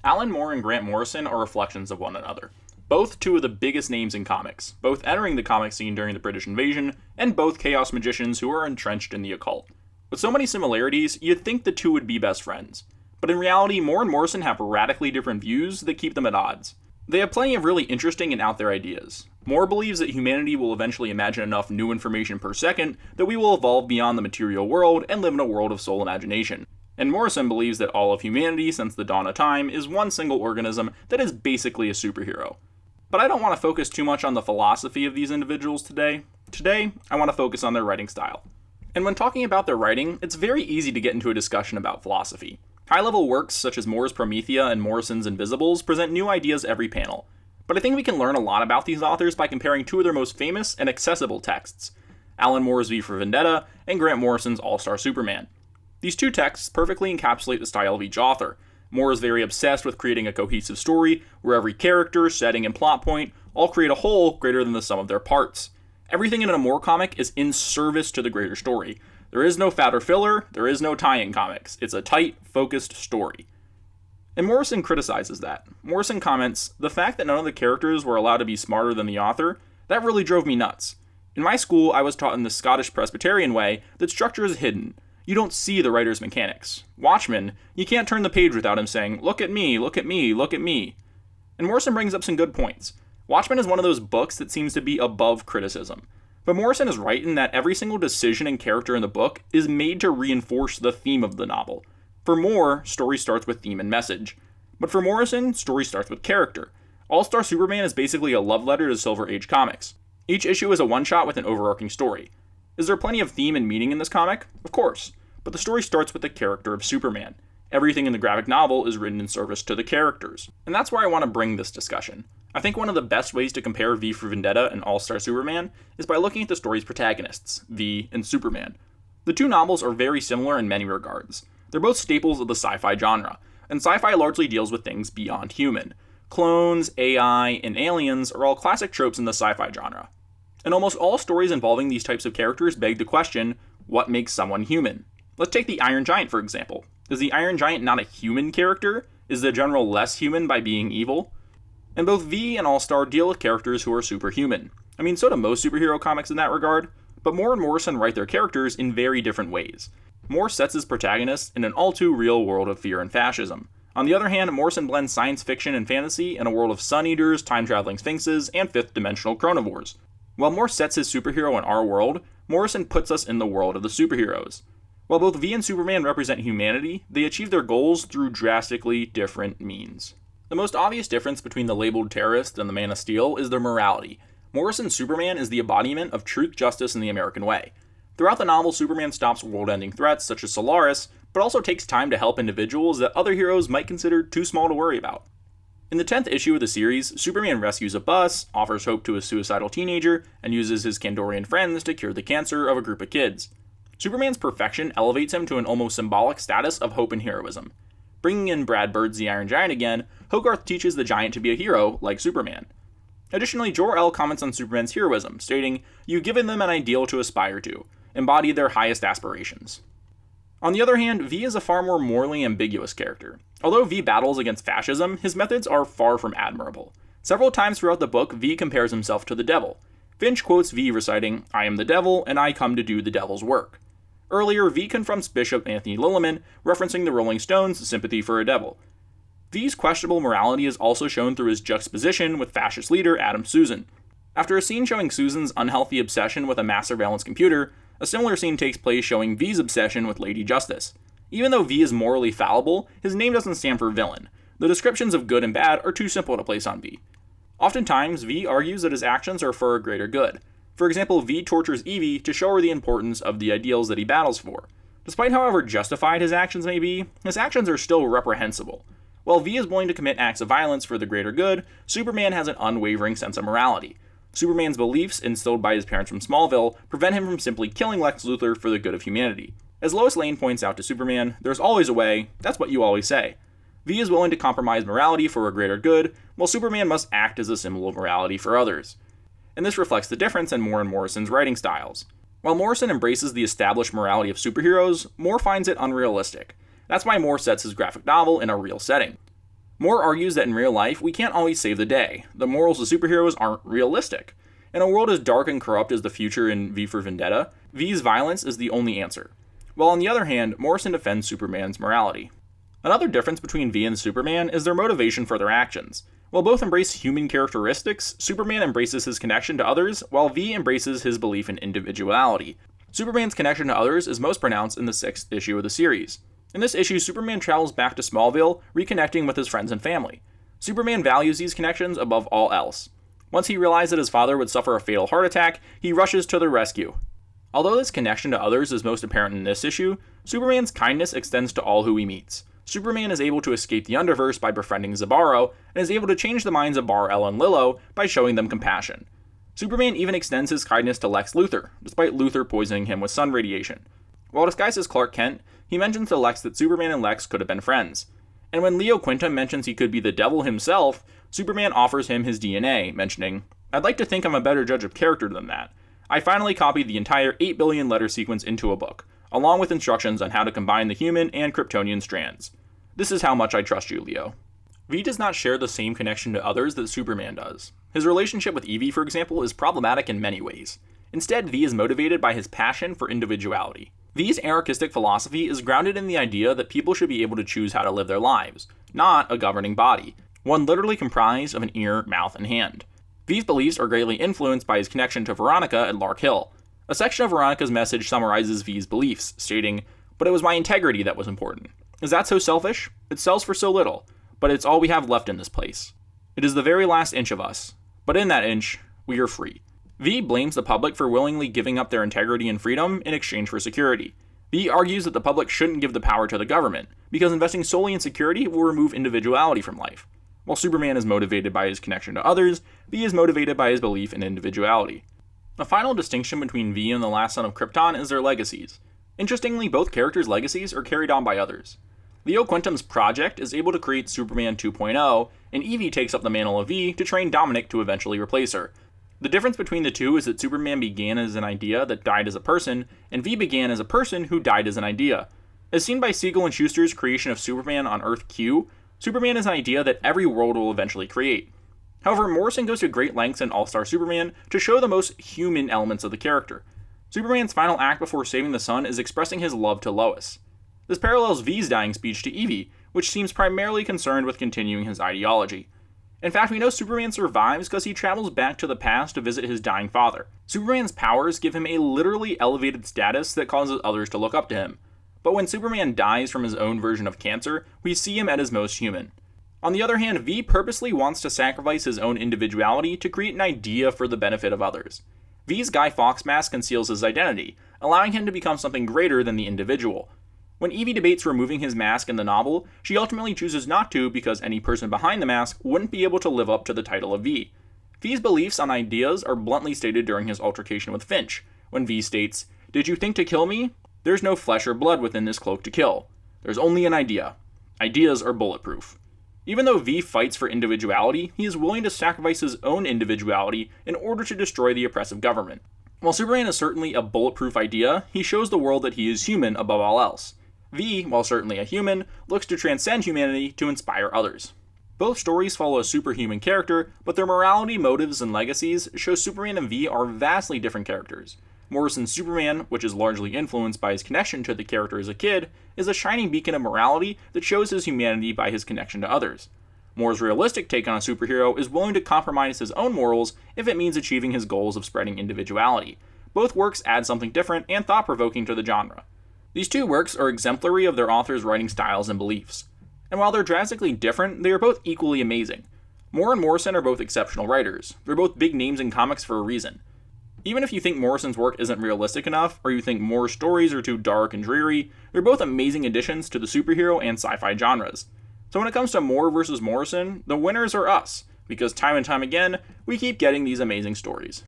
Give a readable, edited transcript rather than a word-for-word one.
Alan Moore and Grant Morrison are reflections of one another. Both two of the biggest names in comics, both entering the comic scene during the British invasion, and both chaos magicians who are entrenched in the occult. With so many similarities, you'd think the two would be best friends. But in reality, Moore and Morrison have radically different views that keep them at odds. They have plenty of really interesting and out there ideas. Moore believes that humanity will eventually imagine enough new information per second that we will evolve beyond the material world and live in a world of sole imagination. And Morrison believes that all of humanity since the dawn of time is one single organism that is basically a superhero. But I don't want to focus too much on the philosophy of these individuals today. Today, I want to focus on their writing style. And when talking about their writing, it's very easy to get into a discussion about philosophy. High-level works such as Moore's Promethea and Morrison's Invisibles present new ideas every panel. But I think we can learn a lot about these authors by comparing two of their most famous and accessible texts, Alan Moore's V for Vendetta and Grant Morrison's All-Star Superman. These two texts perfectly encapsulate the style of each author. Moore is very obsessed with creating a cohesive story, where every character, setting, and plot point all create a whole greater than the sum of their parts. Everything in a Moore comic is in service to the greater story. There is no fat or filler, there is no tie-in comics. It's a tight, focused story. And Morrison criticizes that. Morrison comments, "The fact that none of the characters were allowed to be smarter than the author, that really drove me nuts. In my school, I was taught in the Scottish Presbyterian way that structure is hidden. You don't see the writer's mechanics. Watchmen, you can't turn the page without him saying, 'Look at me, look at me, look at me.'" And Morrison brings up some good points. Watchmen is one of those books that seems to be above criticism. But Morrison is right in that every single decision and character in the book is made to reinforce the theme of the novel. For Moore, story starts with theme and message. But for Morrison, story starts with character. All-Star Superman is basically a love letter to Silver Age comics. Each issue is a one-shot with an overarching story. Is there plenty of theme and meaning in this comic? Of course. But the story starts with the character of Superman. Everything in the graphic novel is written in service to the characters. And that's where I want to bring this discussion. I think one of the best ways to compare V for Vendetta and All-Star Superman is by looking at the story's protagonists, V and Superman. The two novels are very similar in many regards. They're both staples of the sci-fi genre, and sci-fi largely deals with things beyond human. Clones, AI, and aliens are all classic tropes in the sci-fi genre. And almost all stories involving these types of characters beg the question, what makes someone human? Let's take the Iron Giant for example. Is the Iron Giant not a human character? Is the General less human by being evil? And both V and All-Star deal with characters who are superhuman. I mean, so do most superhero comics in that regard, but Moore and Morrison write their characters in very different ways. Moore sets his protagonists in an all-too-real world of fear and fascism. On the other hand, Morrison blends science fiction and fantasy in a world of sun-eaters, time-traveling sphinxes, and fifth-dimensional chronivores. While Moore sets his superhero in our world, Morrison puts us in the world of the superheroes. While both V and Superman represent humanity, they achieve their goals through drastically different means. The most obvious difference between the labeled terrorist and the Man of Steel is their morality. Morrison's Superman is the embodiment of truth, justice, and the American way. Throughout the novel, Superman stops world-ending threats such as Solaris, but also takes time to help individuals that other heroes might consider too small to worry about. In the 10th issue of the series, Superman rescues a bus, offers hope to a suicidal teenager, and uses his Kandorian friends to cure the cancer of a group of kids. Superman's perfection elevates him to an almost symbolic status of hope and heroism. Bringing in Brad Bird's The Iron Giant again, Hogarth teaches the Giant to be a hero, like Superman. Additionally, Jor-El comments on Superman's heroism, stating, "You've given them an ideal to aspire to, embody their highest aspirations." On the other hand, V is a far more morally ambiguous character. Although V battles against fascism, his methods are far from admirable. Several times throughout the book, V compares himself to the devil. Finch quotes V reciting, "I am the devil, and I come to do the devil's work." Earlier, V confronts Bishop Anthony Lilliman, referencing the Rolling Stones' Sympathy for a Devil. V's questionable morality is also shown through his juxtaposition with fascist leader Adam Susan. After a scene showing Susan's unhealthy obsession with a mass surveillance computer, a similar scene takes place showing V's obsession with Lady Justice. Even though V is morally fallible, his name doesn't stand for villain. The descriptions of good and bad are too simple to place on V. Oftentimes, V argues that his actions are for a greater good. For example, V tortures Evie to show her the importance of the ideals that he battles for. Despite however justified his actions may be, his actions are still reprehensible. While V is willing to commit acts of violence for the greater good, Superman has an unwavering sense of morality. Superman's beliefs, instilled by his parents from Smallville, prevent him from simply killing Lex Luthor for the good of humanity. As Lois Lane points out to Superman, there's always a way, that's what you always say. V is willing to compromise morality for a greater good, while Superman must act as a symbol of morality for others. And this reflects the difference in Moore and Morrison's writing styles. While Morrison embraces the established morality of superheroes, Moore finds it unrealistic. That's why Moore sets his graphic novel in a real setting. Moore argues that in real life, we can't always save the day. The morals of superheroes aren't realistic. In a world as dark and corrupt as the future in V for Vendetta, V's violence is the only answer. While on the other hand, Morrison defends Superman's morality. Another difference between V and Superman is their motivation for their actions. While both embrace human characteristics, Superman embraces his connection to others, while V embraces his belief in individuality. Superman's connection to others is most pronounced in the 6th issue of the series. In this issue, Superman travels back to Smallville, reconnecting with his friends and family. Superman values these connections above all else. Once he realized that his father would suffer a fatal heart attack, he rushes to their rescue. Although this connection to others is most apparent in this issue, Superman's kindness extends to all who he meets. Superman is able to escape the Underverse by befriending Zabaro, and is able to change the minds of Bar-El and Lillo by showing them compassion. Superman even extends his kindness to Lex Luthor, despite Luthor poisoning him with sun radiation. While disguised as Clark Kent, he mentions to Lex that Superman and Lex could have been friends. And when Leo Quinta mentions he could be the devil himself, Superman offers him his DNA, mentioning, "I'd like to think I'm a better judge of character than that. I finally copied the entire 8 billion letter sequence into a book, along with instructions on how to combine the human and Kryptonian strands. This is how much I trust you, Leo." V does not share the same connection to others that Superman does. His relationship with Evie, for example, is problematic in many ways. Instead, V is motivated by his passion for individuality. V's anarchistic philosophy is grounded in the idea that people should be able to choose how to live their lives, not a governing body, one literally comprised of an ear, mouth, and hand. V's beliefs are greatly influenced by his connection to Veronica at Lark Hill. A section of Veronica's message summarizes V's beliefs, stating, "But it was my integrity that was important. Is that so selfish? It sells for so little, but it's all we have left in this place. It is the very last inch of us, but in that inch, we are free." V blames the public for willingly giving up their integrity and freedom in exchange for security. V argues that the public shouldn't give the power to the government, because investing solely in security will remove individuality from life. While Superman is motivated by his connection to others, V is motivated by his belief in individuality. A final distinction between V and the last son of Krypton is their legacies. Interestingly, both characters' legacies are carried on by others. Leo Quintum's project is able to create Superman 2.0, and Evie takes up the mantle of V to train Dominic to eventually replace her. The difference between the two is that Superman began as an idea that died as a person, and V began as a person who died as an idea. As seen by Siegel and Schuster's creation of Superman on Earth Q, Superman is an idea that every world will eventually create. However, Morrison goes to great lengths in All-Star Superman to show the most human elements of the character. Superman's final act before saving the sun is expressing his love to Lois. This parallels V's dying speech to Evie, which seems primarily concerned with continuing his ideology. In fact, we know Superman survives because he travels back to the past to visit his dying father. Superman's powers give him a literally elevated status that causes others to look up to him. But when Superman dies from his own version of cancer, we see him at his most human. On the other hand, V purposely wants to sacrifice his own individuality to create an idea for the benefit of others. V's Guy Fawkes mask conceals his identity, allowing him to become something greater than the individual. When Evie debates removing his mask in the novel, she ultimately chooses not to because any person behind the mask wouldn't be able to live up to the title of V. V's beliefs on ideas are bluntly stated during his altercation with Finch, when V states, "Did you think to kill me? There's no flesh or blood within this cloak to kill. There's only an idea. Ideas are bulletproof." Even though V fights for individuality, he is willing to sacrifice his own individuality in order to destroy the oppressive government. While Superman is certainly a bulletproof idea, he shows the world that he is human above all else. V, while certainly a human, looks to transcend humanity to inspire others. Both stories follow a superhuman character, but their morality, motives, and legacies show Superman and V are vastly different characters. Morrison's Superman, which is largely influenced by his connection to the character as a kid, is a shining beacon of morality that shows his humanity by his connection to others. Moore's realistic take on a superhero is willing to compromise his own morals if it means achieving his goals of spreading individuality. Both works add something different and thought-provoking to the genre. These two works are exemplary of their authors' writing styles and beliefs. And while they're drastically different, they are both equally amazing. Moore and Morrison are both exceptional writers. They're both big names in comics for a reason. Even if you think Morrison's work isn't realistic enough, or you think Moore's stories are too dark and dreary, they're both amazing additions to the superhero and sci-fi genres. So when it comes to Moore versus Morrison, the winners are us, because time and time again, we keep getting these amazing stories.